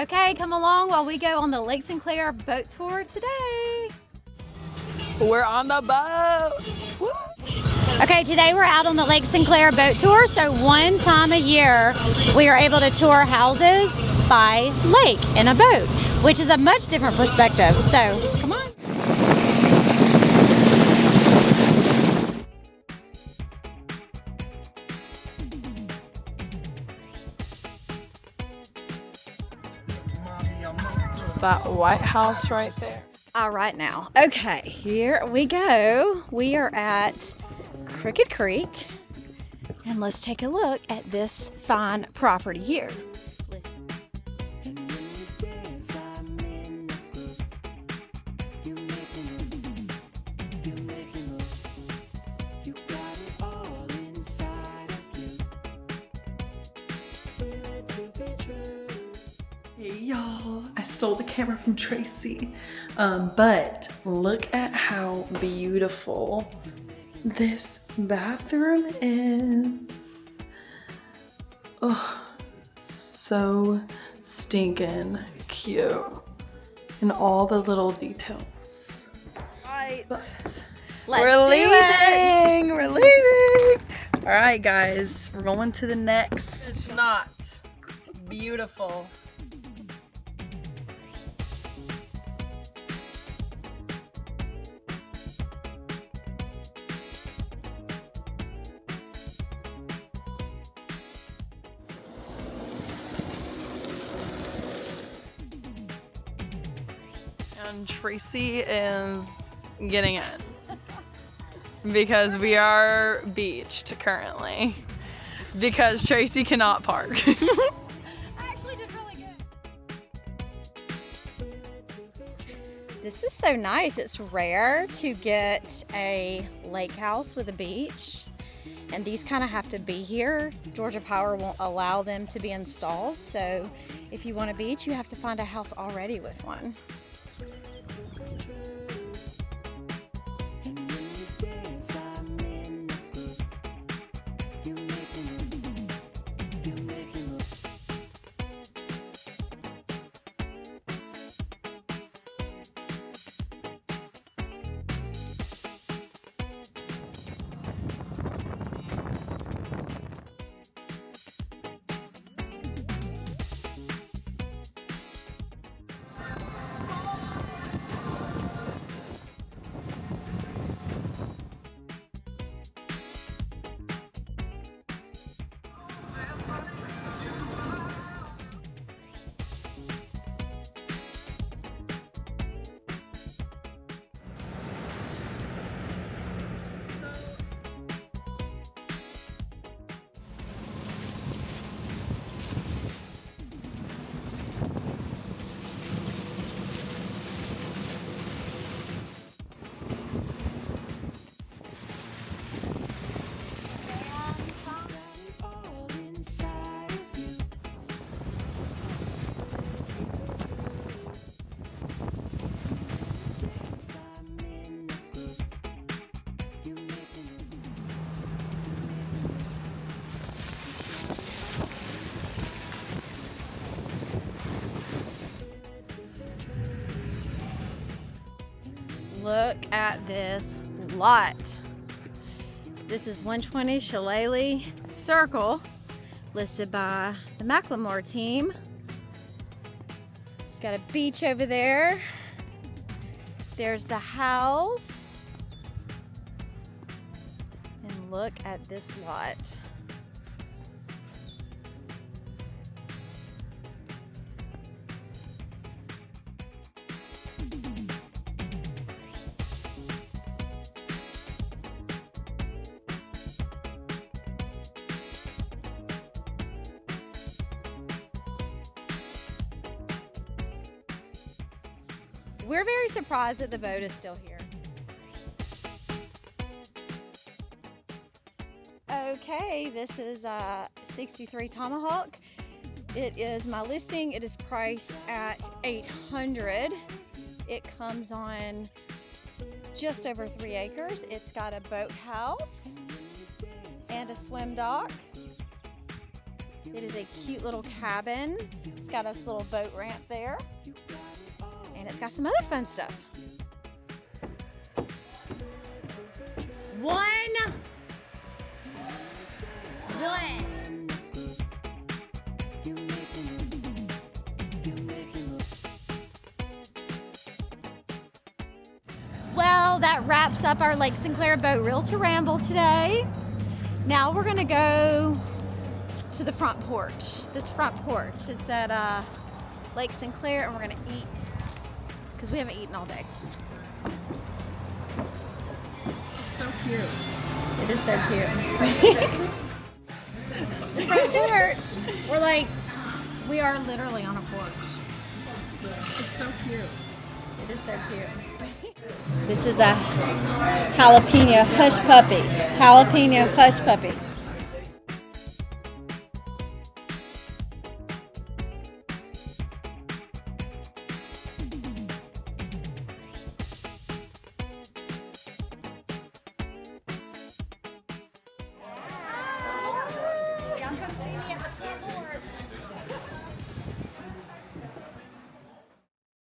Okay, come along while we go on the Lake Sinclair boat tour today. We're on the boat. Woo. Okay, today we're out on the Lake Sinclair boat tour. So one time a year, we are able to tour houses by lake in a boat, which is a much different perspective. So come on. That White House right there. All right now. Okay, here we go. We are at Crooked Creek, and let's take a look at this fine property here. Hey y'all, I stole the camera from Traci, but look at how beautiful this bathroom is. Oh, so stinking cute in all the little details. Right, Let's we're do it. leaving. We're leaving. All right, guys, we're going to the next. It's not beautiful. And Traci is getting in because we are beached currently because Traci cannot park. I actually did really good. This is so nice. It's rare to get a lake house with a beach, and these kind of have to be here. Georgia Power won't allow them to be installed, so if you want a beach, you have to find a house already with one. Look at this lot. This is 120 Shillelagh Circle, listed by the Macklemore team. Got a beach over there. There's the house. And look at this lot. We're very surprised that the boat is still here. Okay, this is 63 Tomahawk. It is my listing. It is priced at $800. It comes on just over 3 acres. It's got a boathouse and a swim dock. It is a cute little cabin. It's got us a little boat ramp there. And it's got some other fun stuff. One. Well, that wraps up our Lake Sinclair boat reel to Ramble today. Now we're gonna go to the front porch. This front porch, it's at Lake Sinclair, and we're gonna eat because we haven't eaten all day. It's so cute. It is so cute. The front porch. We are literally on a porch. It's so cute. It is so cute. This is a jalapeno hush puppy. Jalapeno hush puppy.